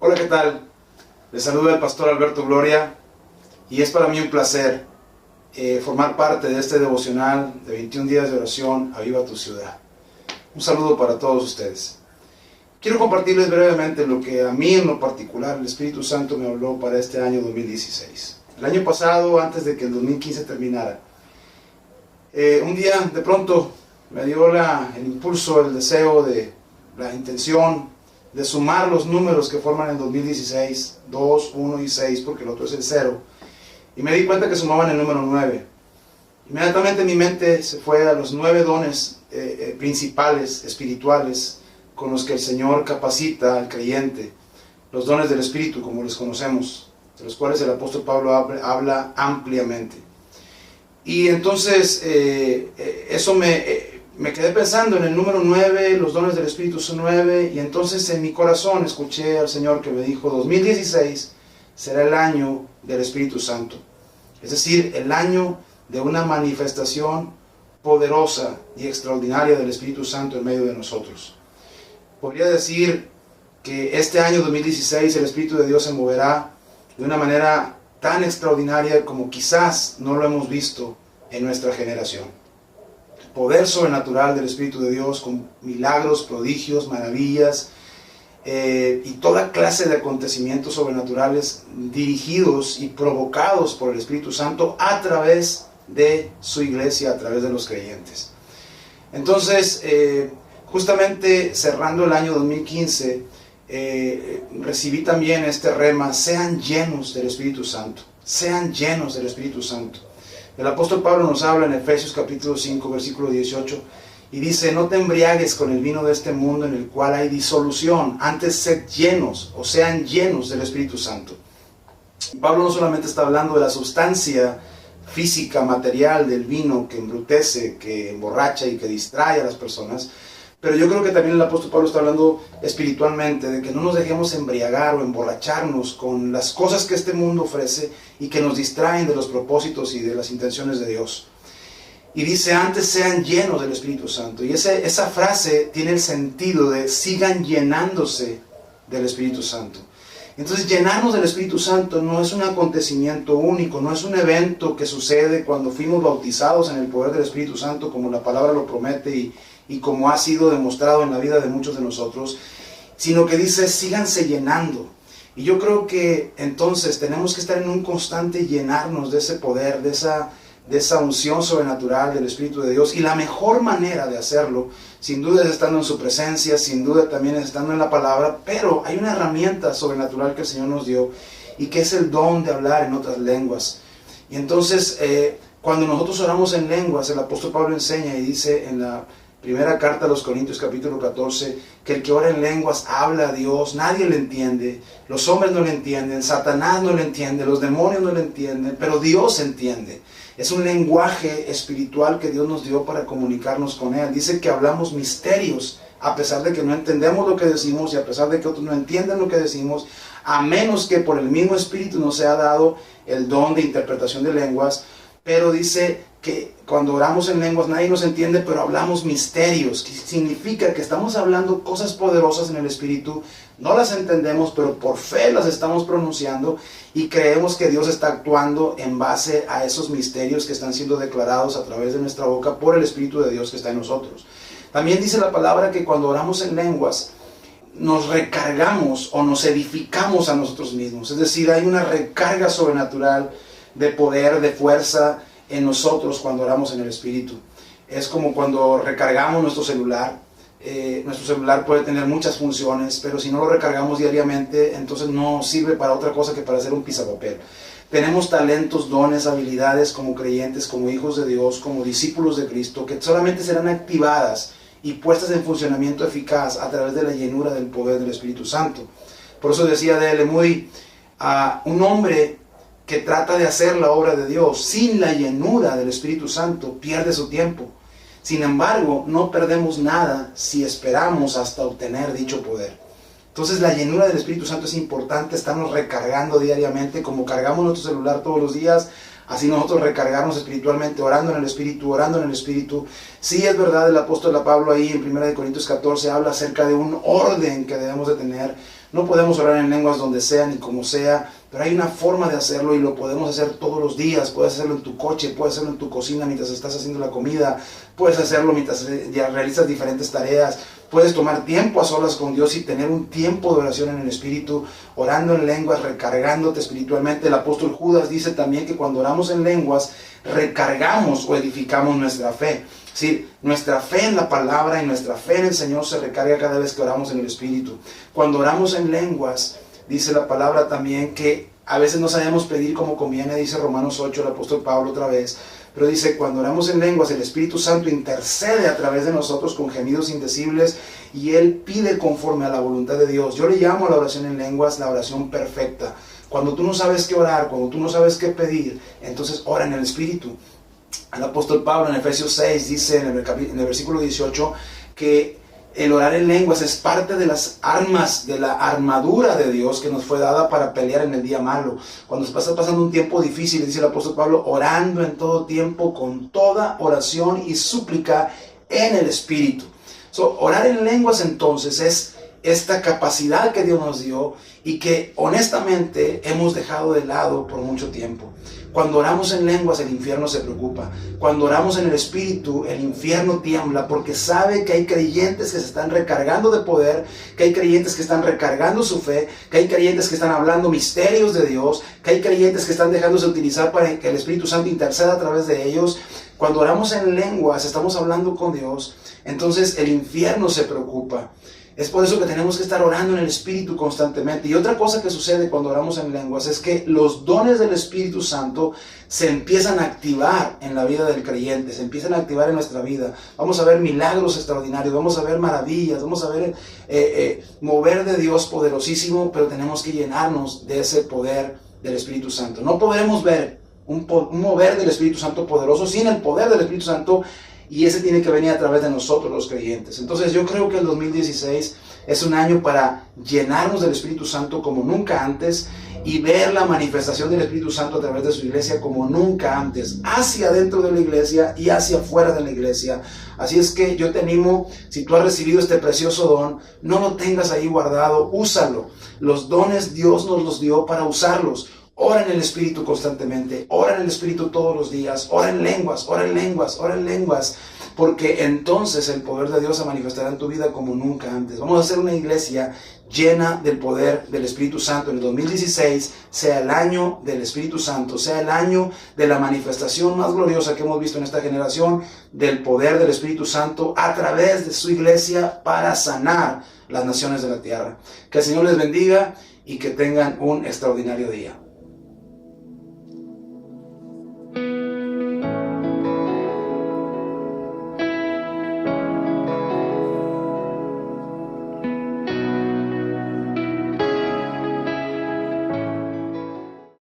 Hola, ¿qué tal? Les saluda el pastor Alberto Gloria y es para mí un placer formar parte de este devocional de 21 días de oración Aviva tu ciudad. Un saludo para todos ustedes. Quiero compartirles brevemente lo que a mí en lo particular el Espíritu Santo me habló para este año 2016. El año pasado, antes de que el 2015 terminara, un día de pronto me dio el impulso, el deseo, la intención de sumar los números que forman el 2016, 2, 1 y 6, porque el otro es el 0, y me di cuenta que sumaban el número 9. Inmediatamente mi mente se fue a los 9 dones principales, espirituales, con los que el Señor capacita al creyente, los dones del Espíritu, como los conocemos, de los cuales el apóstol Pablo habla ampliamente. Y entonces eso me quedé pensando en el número 9, los dones del Espíritu son 9, y entonces en mi corazón escuché al Señor que me dijo, 2016 será el año del Espíritu Santo. Es decir, el año de una manifestación poderosa y extraordinaria del Espíritu Santo en medio de nosotros. Podría decir que este año 2016 el Espíritu de Dios se moverá de una manera tan extraordinaria como quizás no lo hemos visto en nuestra generación. Poder sobrenatural del Espíritu de Dios con milagros, prodigios, maravillas y toda clase de acontecimientos sobrenaturales dirigidos y provocados por el Espíritu Santo a través de su iglesia, a través de los creyentes. Entonces, justamente cerrando el año 2015, recibí también este rema: sean llenos del Espíritu Santo, sean llenos del Espíritu Santo. El apóstol Pablo nos habla en Efesios capítulo 5, versículo 18, y dice: no te embriagues con el vino de este mundo en el cual hay disolución, antes sed llenos, o sean llenos del Espíritu Santo. Pablo no solamente está hablando de la sustancia física, material del vino que embrutece, que emborracha y que distrae a las personas, pero yo creo que también el apóstol Pablo está hablando espiritualmente de que no nos dejemos embriagar o emborracharnos con las cosas que este mundo ofrece y que nos distraen de los propósitos y de las intenciones de Dios. Y dice: antes sean llenos del Espíritu Santo. Y esa frase tiene el sentido de sigan llenándose del Espíritu Santo. Entonces, llenarnos del Espíritu Santo no es un acontecimiento único, no es un evento que sucede cuando fuimos bautizados en el poder del Espíritu Santo, como la palabra lo promete y como ha sido demostrado en la vida de muchos de nosotros, sino que dice: síganse llenando. Y yo creo que entonces tenemos que estar en un constante llenarnos de ese poder, de esa unción sobrenatural del Espíritu de Dios. Y la mejor manera de hacerlo, sin duda, es estando en su presencia, sin duda también es estando en la palabra, pero hay una herramienta sobrenatural que el Señor nos dio y que es el don de hablar en otras lenguas. Y entonces, cuando nosotros oramos en lenguas, el apóstol Pablo enseña y dice en la primera carta a los Corintios capítulo 14, que el que ora en lenguas habla a Dios, nadie le entiende, los hombres no le entienden, Satanás no le entiende, los demonios no le entienden, pero Dios entiende. Es un lenguaje espiritual que Dios nos dio para comunicarnos con Él. Dice que hablamos misterios, a pesar de que no entendemos lo que decimos y a pesar de que otros no entienden lo que decimos, a menos que por el mismo Espíritu nos sea dado el don de interpretación de lenguas. Pero dice que cuando oramos en lenguas nadie nos entiende, pero hablamos misterios, que significa que estamos hablando cosas poderosas en el Espíritu, no las entendemos, pero por fe las estamos pronunciando y creemos que Dios está actuando en base a esos misterios que están siendo declarados a través de nuestra boca por el Espíritu de Dios que está en nosotros. También dice la palabra que cuando oramos en lenguas nos recargamos o nos edificamos a nosotros mismos, es decir, hay una recarga sobrenatural de poder, de fuerza en nosotros cuando oramos en el Espíritu. Es como cuando recargamos nuestro celular. Nuestro celular puede tener muchas funciones, pero si no lo recargamos diariamente, entonces no sirve para otra cosa que para hacer un pisapapel. Tenemos talentos, dones, habilidades como creyentes, como hijos de Dios, como discípulos de Cristo, que solamente serán activadas y puestas en funcionamiento eficaz a través de la llenura del poder del Espíritu Santo. Por eso decía D.L. Moody, un hombre que trata de hacer la obra de Dios sin la llenura del Espíritu Santo pierde su tiempo. Sin embargo, no perdemos nada si esperamos hasta obtener dicho poder. Entonces, la llenura del Espíritu Santo es importante, estamos recargando diariamente, como cargamos nuestro celular todos los días, así nosotros recargarnos espiritualmente, orando en el Espíritu, orando en el Espíritu. Sí, es verdad, el apóstol Pablo ahí en 1 Corintios 14 habla acerca de un orden que debemos de tener. No podemos orar en lenguas donde sea ni como sea, pero hay una forma de hacerlo y lo podemos hacer todos los días. Puedes hacerlo en tu coche, puedes hacerlo en tu cocina mientras estás haciendo la comida, puedes hacerlo mientras ya realizas diferentes tareas. Puedes tomar tiempo a solas con Dios y tener un tiempo de oración en el Espíritu, orando en lenguas, recargándote espiritualmente. El apóstol Judas dice también que cuando oramos en lenguas, recargamos o edificamos nuestra fe. Es decir, nuestra fe en la palabra y nuestra fe en el Señor se recarga cada vez que oramos en el Espíritu. Cuando oramos en lenguas, dice la palabra también que a veces no sabemos pedir como conviene, dice Romanos 8, el apóstol Pablo otra vez. Pero dice, cuando oramos en lenguas, el Espíritu Santo intercede a través de nosotros con gemidos indecibles y Él pide conforme a la voluntad de Dios. Yo le llamo a la oración en lenguas la oración perfecta. Cuando tú no sabes qué orar, cuando tú no sabes qué pedir, entonces ora en el Espíritu. El apóstol Pablo en Efesios 6 dice en el versículo 18 que el orar en lenguas es parte de las armas, de la armadura de Dios que nos fue dada para pelear en el día malo. Cuando estás pasando un tiempo difícil, dice el apóstol Pablo, orando en todo tiempo con toda oración y súplica en el Espíritu. Orar en lenguas entonces es esta capacidad que Dios nos dio y que honestamente hemos dejado de lado por mucho tiempo. Cuando oramos en lenguas, el infierno se preocupa. Cuando oramos en el Espíritu, el infierno tiembla porque sabe que hay creyentes que se están recargando de poder, que hay creyentes que están recargando su fe, que hay creyentes que están hablando misterios de Dios, que hay creyentes que están dejándose utilizar para que el Espíritu Santo interceda a través de ellos. Cuando oramos en lenguas, estamos hablando con Dios, entonces el infierno se preocupa. Es por eso que tenemos que estar orando en el Espíritu constantemente. Y otra cosa que sucede cuando oramos en lenguas es que los dones del Espíritu Santo se empiezan a activar en la vida del creyente, se empiezan a activar en nuestra vida. Vamos a ver milagros extraordinarios, vamos a ver maravillas, vamos a ver mover de Dios poderosísimo, pero tenemos que llenarnos de ese poder del Espíritu Santo. No podremos ver un mover del Espíritu Santo poderoso sin el poder del Espíritu Santo. Y ese tiene que venir a través de nosotros los creyentes. Entonces yo creo que el 2016 es un año para llenarnos del Espíritu Santo como nunca antes y ver la manifestación del Espíritu Santo a través de su iglesia como nunca antes, hacia dentro de la iglesia y hacia afuera de la iglesia. Así es que yo te animo, si tú has recibido este precioso don, no lo tengas ahí guardado, úsalo. Los dones Dios nos los dio para usarlos. Ora en el Espíritu constantemente, ora en el Espíritu todos los días, ora en lenguas, ora en lenguas, ora en lenguas, porque entonces el poder de Dios se manifestará en tu vida como nunca antes. Vamos a hacer una iglesia llena del poder del Espíritu Santo. En el 2016 sea el año del Espíritu Santo, sea el año de la manifestación más gloriosa que hemos visto en esta generación, del poder del Espíritu Santo a través de su iglesia para sanar las naciones de la tierra. Que el Señor les bendiga y que tengan un extraordinario día.